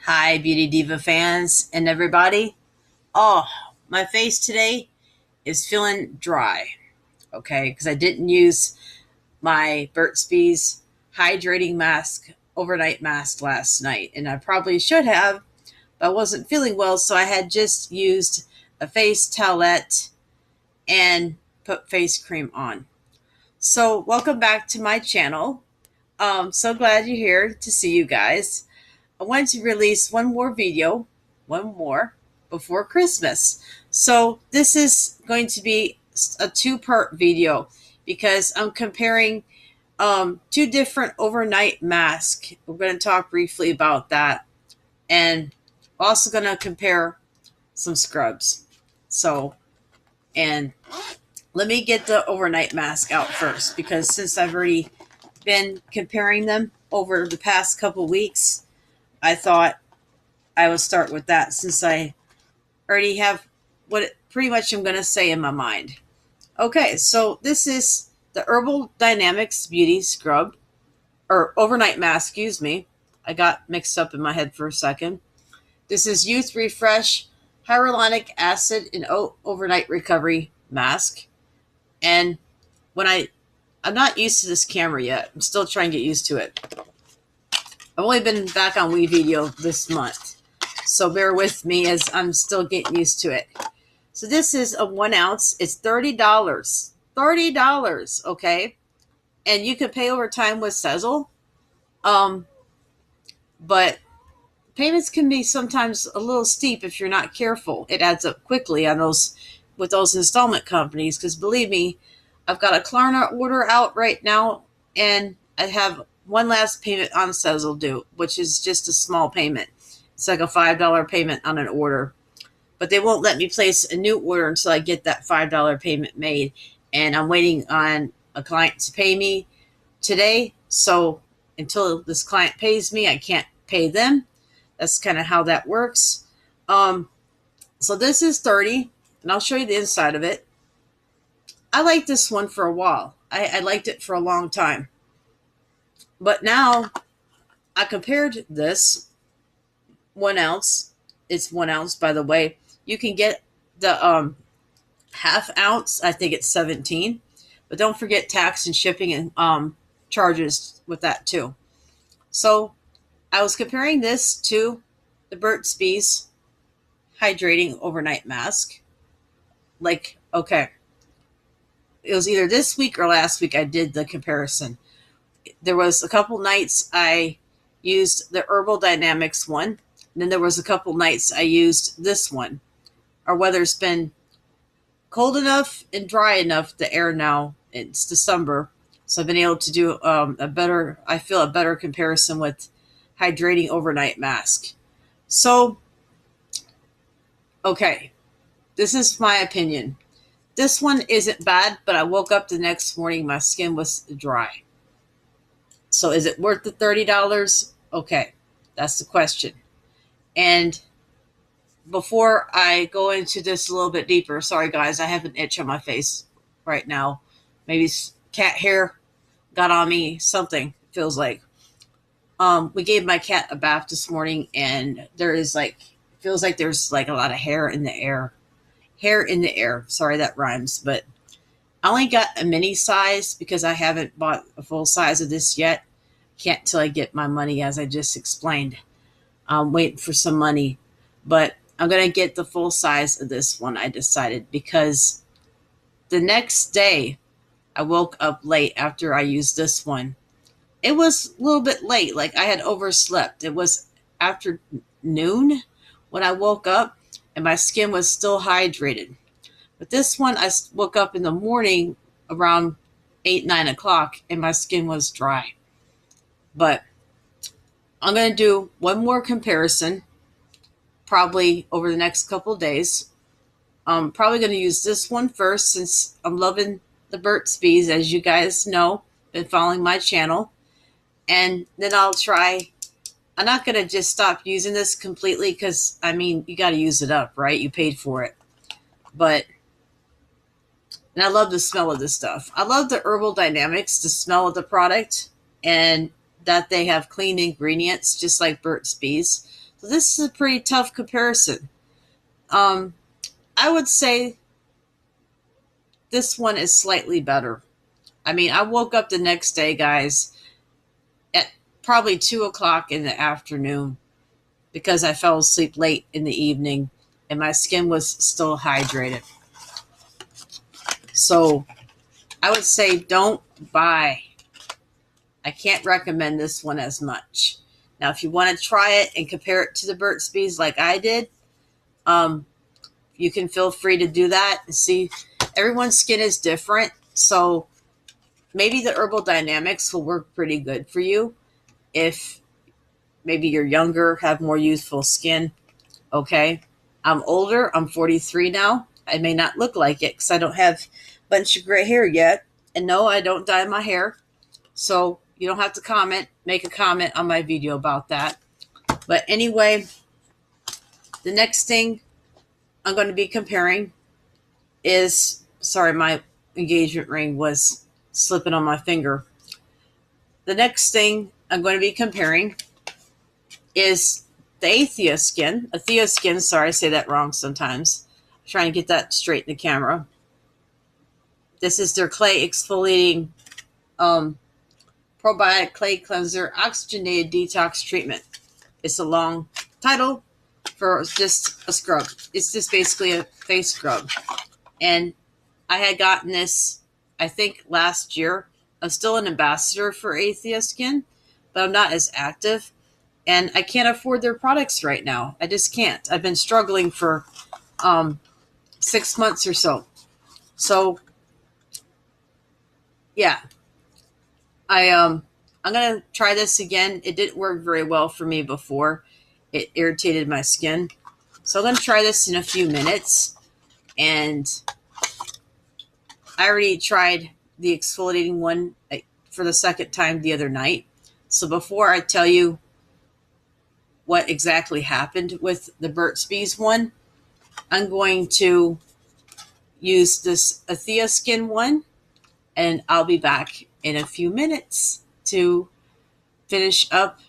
Hi, Beauty Diva fans and everybody. Oh, my face today is feeling dry, okay, because I didn't use my Burt's Bees hydrating mask, overnight mask last night, and I probably should have, but I wasn't feeling well, so I had just used a face towelette and put face cream on. So, welcome back to my channel. So glad you're here to see you guys. I wanted to release one more, before Christmas. So this is going to be a two-part video because I'm comparing two different overnight masks. We're going to talk briefly about that, and also going to compare some scrubs. So, and let me get the overnight mask out first because since I've already been comparing them over the past couple weeks, I thought I would start with that since I already have what pretty much I'm going to say in my mind. Okay, so this is the Herbal Dynamics Beauty Scrub, or Overnight Mask, excuse me. I got mixed up in my head for a second. This is Youth Refresh Hyaluronic Acid and Overnight Recovery Mask. And I'm not used to this camera yet. I'm still trying to get used to it. I've only been back on WeVideo this month, so bear with me as I'm still getting used to it. So this is a 1 ounce. It's $30. $30, okay? And you can pay over time with Sezzle. But payments can be sometimes a little steep if you're not careful. It adds up quickly on those with those installment companies, because believe me, I've got a Klarna order out right now, and I have one last payment on Sezzle due, which is just a small payment. It's like a $5 payment on an order. But they won't let me place a new order until I get that $5 payment made. And I'm waiting on a client to pay me today. So until this client pays me, I can't pay them. That's kind of how that works. So this is 30, and I'll show you the inside of it. I liked this one for a while. I liked it for a long time. But now I compared this 1 ounce. It's 1 ounce, by the way. You can get the half ounce. I think it's 17. But don't forget tax and shipping and charges with that too. So I was comparing this to the Burt's Bees Hydrating Overnight Mask. Like, okay, it was either this week or last week I did the comparison. There was a couple nights I used the Herbal Dynamics one. And then there was a couple nights I used this one. Our weather's been cold enough and dry enough, the air now. It's December. So I've been able to do a better comparison with Hydrating Overnight Mask. So, okay, this is my opinion. This one isn't bad, but I woke up the next morning, my skin was dry. So is it worth the $30? Okay, that's the question. And before I go into this a little bit deeper, sorry guys, I have an itch on my face right now. Maybe cat hair got on me, something feels like. We gave my cat a bath this morning, and feels like there's like a lot of hair in the air. Hair in the air. Sorry, that rhymes, but I only got a mini size because I haven't bought a full size of this yet. Can't till I get my money, as I just explained. I'm waiting for some money, but I'm going to get the full size of this one, I decided, because the next day I woke up late after I used this one. It was a little bit late, like I had overslept. It was after noon when I woke up, and my skin was still hydrated. But this one, I woke up in the morning around 8, 9 o'clock, and my skin was dry. But I'm going to do one more comparison, probably over the next couple of days. I'm probably going to use this one first since I'm loving the Burt's Bees, as you guys know, been following my channel. And then I'm not going to just stop using this completely because, I mean, you got to use it up, right? You paid for it. And I love the smell of this stuff. I love the Herbal Dynamics, the smell of the product, and that they have clean ingredients, just like Burt's Bees. So this is a pretty tough comparison. I would say this one is slightly better. I mean, I woke up the next day, guys, at probably 2 o'clock in the afternoon because I fell asleep late in the evening and my skin was still hydrated. So I would say don't buy. I can't recommend this one as much. Now, if you want to try it and compare it to the Burt's Bees like I did, you can feel free to do that. See, everyone's skin is different, so maybe the herbal dynamics will work pretty good for you if maybe you're younger, have more youthful skin. Okay, I'm older. I'm 43 now. I may not look like it because I don't have a bunch of gray hair yet. And no, I don't dye my hair. So you don't have to make a comment on my video about that. But anyway, the next thing I'm going to be comparing is, sorry, my engagement ring was slipping on my finger. The next thing I'm going to be comparing is the Athea skin. Sorry, I say that wrong sometimes. I'm trying to get that straight in the camera. This is their clay exfoliating probiotic clay cleanser oxygenated detox treatment. It's a long title for just a scrub. It's just basically a face scrub. And I had gotten this, I think, last year. I'm still an ambassador for Athea Skin, but I'm not as active. And I can't afford their products right now. I just can't. I've been struggling for 6 months or so. So, yeah. I'm going to try this again. It didn't work very well for me before. It irritated my skin. So I'm going to try this in a few minutes. And I already tried the exfoliating one for the second time the other night. So before I tell you what exactly happened with the Burt's Bees one, I'm going to use this Athea Skin one, and I'll be back in a few minutes to finish up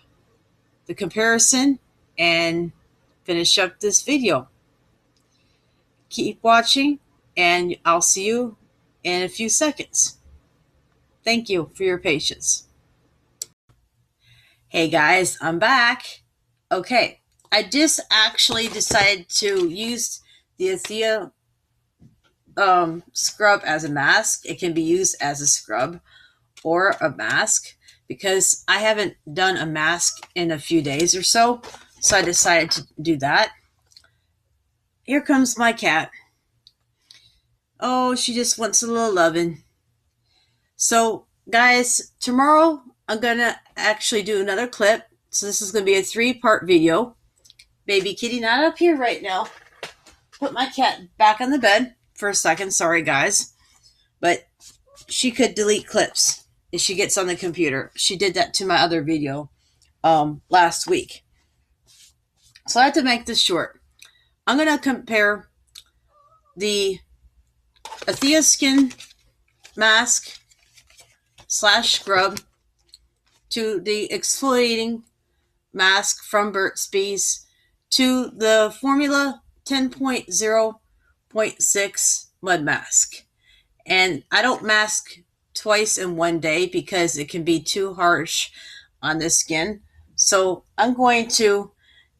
the comparison and finish up this video. Keep watching, and I'll see you in a few seconds. Thank you for your patience. Hey guys, I'm back. Okay, I just actually decided to use the Athea scrub as a mask. It can be used as a scrub or a mask because I haven't done a mask in a few days or so. So I decided to do that. Here comes my cat. Oh, she just wants a little loving. So guys, tomorrow I'm going to actually do another clip. So this is going to be a 3-part video. Baby kitty not up here right now. Put my cat back on the bed for a second. Sorry, guys. But she could delete clips if she gets on the computer. She did that to my other video last week. So I had to make this short. I'm going to compare the Athea Skin mask / scrub to the exfoliating mask from Burt's Bees to the Formula 10.0.6 mud mask. And I don't mask twice in one day because it can be too harsh on the skin. So I'm going to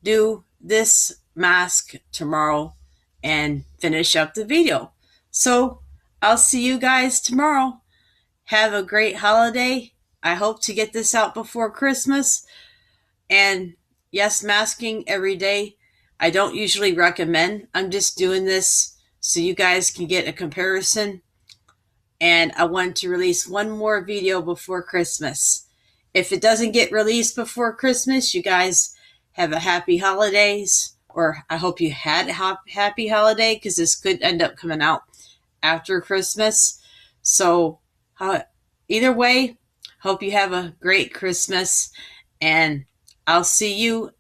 do this mask tomorrow and finish up the video. So I'll see you guys tomorrow. Have a great holiday. I hope to get this out before Christmas. And yes, masking every day, I don't usually recommend. I'm just doing this so you guys can get a comparison. And I want to release one more video before Christmas. If it doesn't get released before Christmas, you guys have a happy holidays. Or I hope you had a happy holiday because this could end up coming out after Christmas. So either way, hope you have a great Christmas. And I'll see you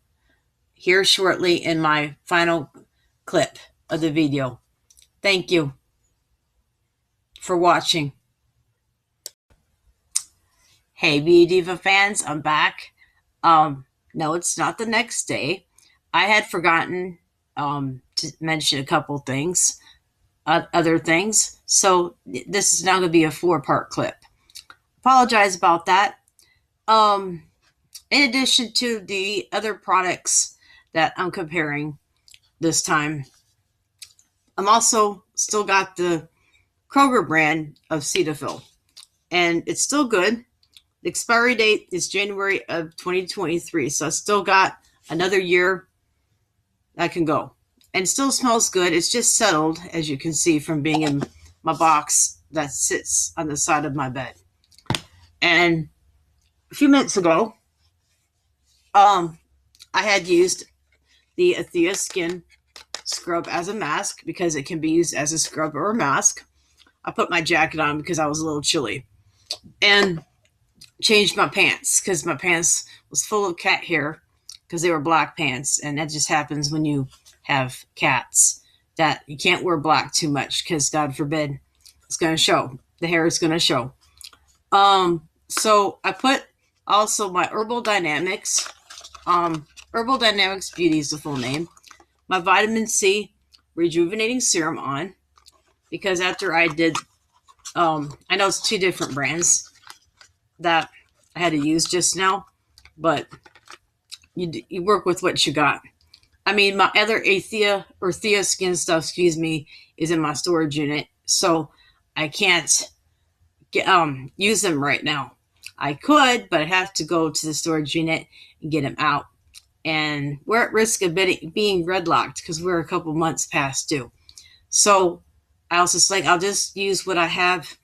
here shortly in my final clip of the video. Thank you for watching. Hey Beauty Diva fans, I'm back. No, it's not the next day. I had forgotten to mention a couple things, other things. So this is now going to be a 4-part clip. Apologize about that. In addition to the other products that I'm comparing this time, I'm also still got the Kroger brand of Cetaphil, and it's still good. The expiry date is January of 2023, so I still got another year that can go. And it still smells good. It's just settled, as you can see from being in my box that sits on the side of my bed. And a few minutes ago, I had used the Athea Skin Scrub as a mask because it can be used as a scrub or a mask. I put my jacket on because I was a little chilly. And changed my pants because my pants was full of cat hair because they were black pants, and that just happens when you have cats, that you can't wear black too much because God forbid it's going to show. The hair is going to show. So I put also my Herbal Dynamics Beauty is the full name, my vitamin C rejuvenating serum on, because after I did I know it's 2 different brands that I had to use just now, but you work with what you got. I mean, my other Thea Skin stuff, is in my storage unit, so I can't use them right now. I could, but I'd have to go to the storage unit and get them out, and we're at risk of being redlocked because we're a couple months past due. So I was just like, I'll just use what I have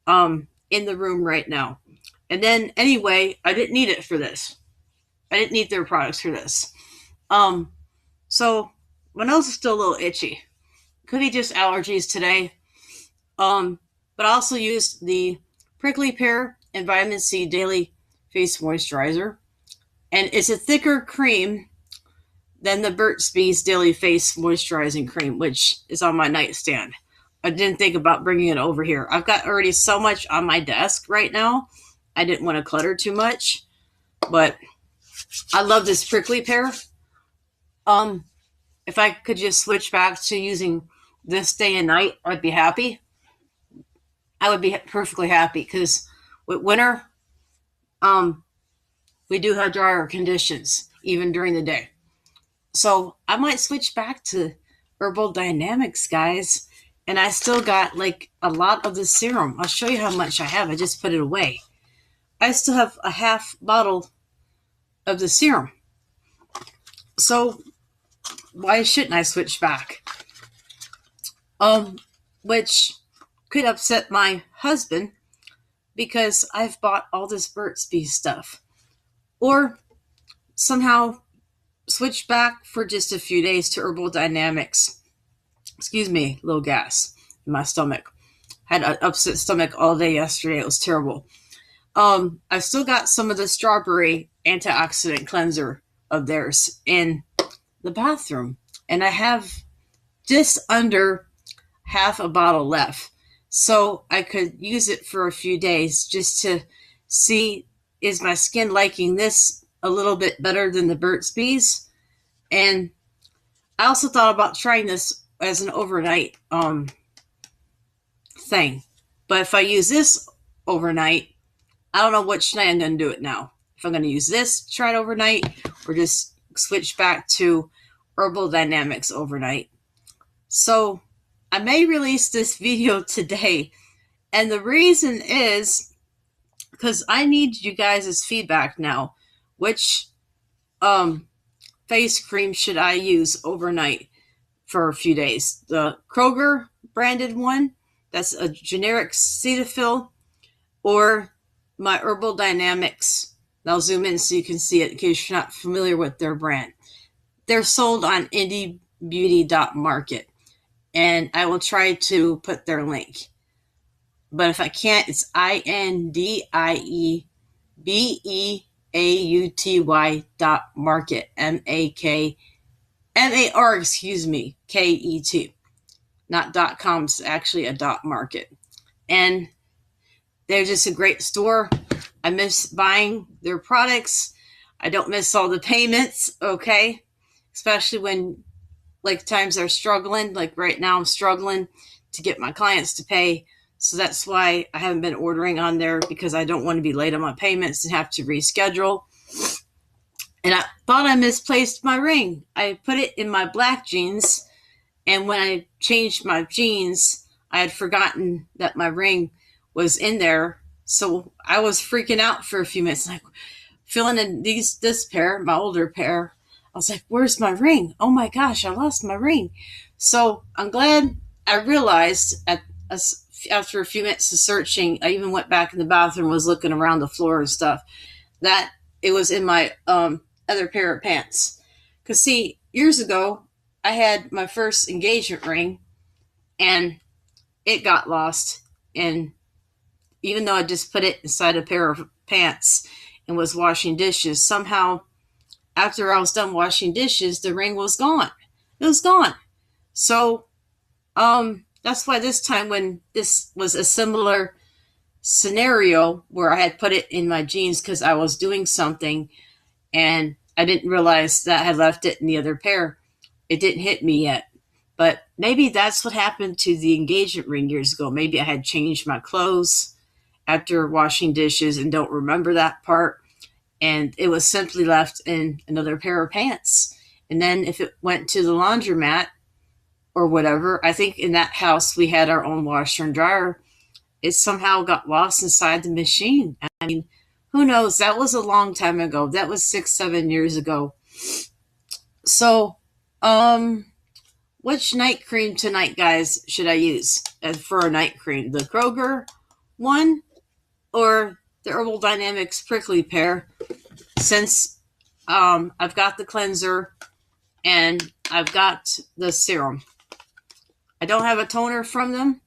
in the room right now. And then anyway, I didn't need it for this. I didn't need their products for this. So my nose is still a little itchy. Could be just allergies today. But I also used the Prickly Pear and Vitamin C Daily Face Moisturizer. And it's a thicker cream than the Burt's Bees Daily Face Moisturizing Cream, which is on my nightstand. I didn't think about bringing it over here. I've got already so much on my desk right now. I didn't want to clutter too much, but I love this Prickly Pear. If I could just switch back to using this day and night, I'd be happy. I would be perfectly happy because with winter, we do have drier conditions even during the day. So I might switch back to Herbal Dynamics, guys. And I still got like a lot of the serum. I'll show you how much I have. I just put it away. I still have a half bottle of the serum. So why shouldn't I switch back? Which could upset my husband because I've bought all this Burt's Bees stuff. Or somehow switch back for just a few days to Herbal Dynamics. Excuse me, little gas in my stomach. Had an upset stomach all day yesterday. It was terrible. I've still got some of the strawberry antioxidant cleanser of theirs in the bathroom, and I have just under half a bottle left. So I could use it for a few days just to see, is my skin liking this a little bit better than the Burt's Bees? And I also thought about trying this as an overnight thing. But if I use this overnight, I don't know which night I'm going to do it now. If I'm going to use this, try it overnight, or just switch back to Herbal Dynamics overnight. So I may release this video today. And the reason is because I need you guys' feedback now. Which face cream should I use overnight for a few days? The Kroger branded one, that's a generic Cetaphil, or my Herbal Dynamics. I'll zoom in so you can see it in case you're not familiar with their brand. They're sold on indiebeauty.market, and I will try to put their link. But if I can't, it's indiebeauty.market, M-A-R, K-E-T. Not .com, it's actually a .market. And they're just a great store. I miss buying their products. I don't miss all the payments, okay? especially when like times are struggling. Like right now, I'm struggling to get my clients to pay. So that's why I haven't been ordering on there, because I don't want to be late on my payments and have to reschedule. And I thought I misplaced my ring. I put it in my black jeans, and when I changed my jeans, I had forgotten that my ring was in there. So I was freaking out for a few minutes, like feeling in this pair, my older pair. I was like, where's my ring? Oh my gosh, I lost my ring. So I'm glad I realized after a few minutes of searching, I even went back in the bathroom, was looking around the floor and stuff, that it was in my other pair of pants. Because see, years ago, I had my first engagement ring and it got lost. And even though I just put it inside a pair of pants and was washing dishes, somehow after I was done washing dishes, the ring was gone. It was gone. So that's why this time, when this was a similar scenario where I had put it in my jeans because I was doing something and I didn't realize that I had left it in the other pair, it didn't hit me yet. But maybe that's what happened to the engagement ring years ago. Maybe I had changed my clothes after washing dishes and don't remember that part. And it was simply left in another pair of pants. And then if it went to the laundromat or whatever, I think in that house we had our own washer and dryer, it somehow got lost inside the machine. I mean, who knows? That was a long time ago. That was 6-7 years ago. So, which night cream tonight, guys, should I use for a night cream? The Kroger one or the Herbal Dynamics Prickly Pear? Since I've got the cleanser and I've got the serum. I don't have a toner from them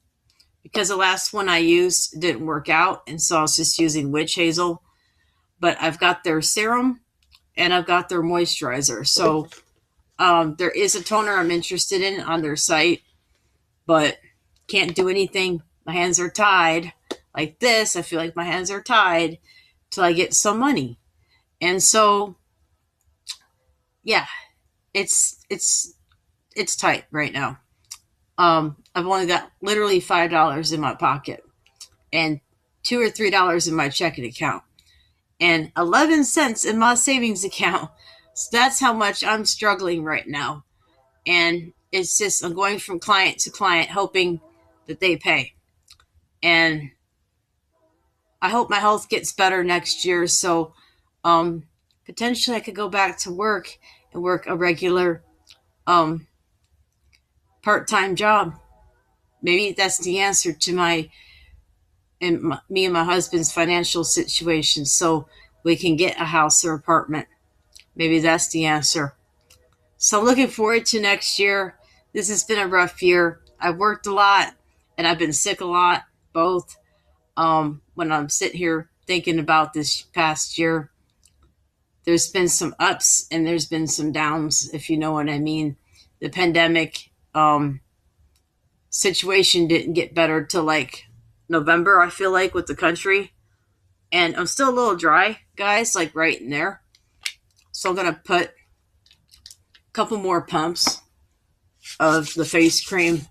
because the last one I used didn't work out, and so I was just using witch hazel. But I've got their serum and I've got their moisturizer. So there is a toner I'm interested in on their site, but can't do anything. My hands are tied like this. I feel like my hands are tied till I get some money. And so, yeah, it's tight right now. I've only got literally $5 in my pocket and $2 or $3 in my checking account and 11 cents in my savings account. So that's how much I'm struggling right now. And it's just, I'm going from client to client, hoping that they pay. And I hope my health gets better next year. So, potentially I could go back to work and work a regular, part-time job. Maybe that's the answer to me and my husband's financial situation, so we can get a house or apartment. Maybe that's the answer. So I'm looking forward to next year. This has been a rough year. I've worked a lot and I've been sick a lot, both. When I'm sitting here thinking about this past year, there's been some ups and there's been some downs, if you know what I mean. The pandemic situation didn't get better till like November, I feel like, with the country. And I'm still a little dry, guys, like right in there. So I'm going to put a couple more pumps of the face cream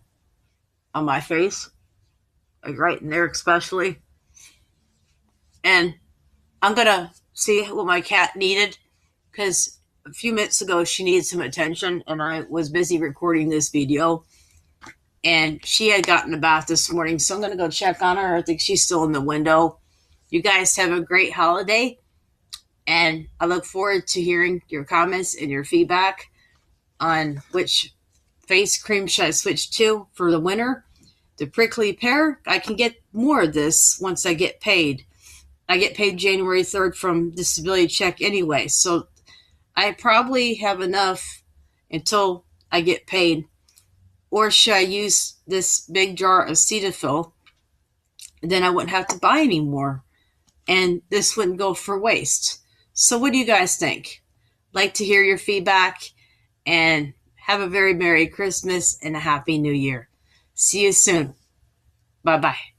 on my face, like right in there especially. And I'm going to see what my cat needed, because a few minutes ago she needed some attention and I was busy recording this video. And she had gotten a bath this morning, so I'm going to go check on her. I think she's still in the window. You guys have a great holiday, and I look forward to hearing your comments and your feedback on which face cream should I switch to for the winter. The Prickly Pear, I can get more of this once I get paid. I get paid January 3rd from disability check anyway, so I probably have enough until I get paid. Or should I use this big jar of Cetaphil? Then I wouldn't have to buy any more. And this wouldn't go for waste. So what do you guys think? Like to hear your feedback. And have a very Merry Christmas and a Happy New Year. See you soon. Bye-bye.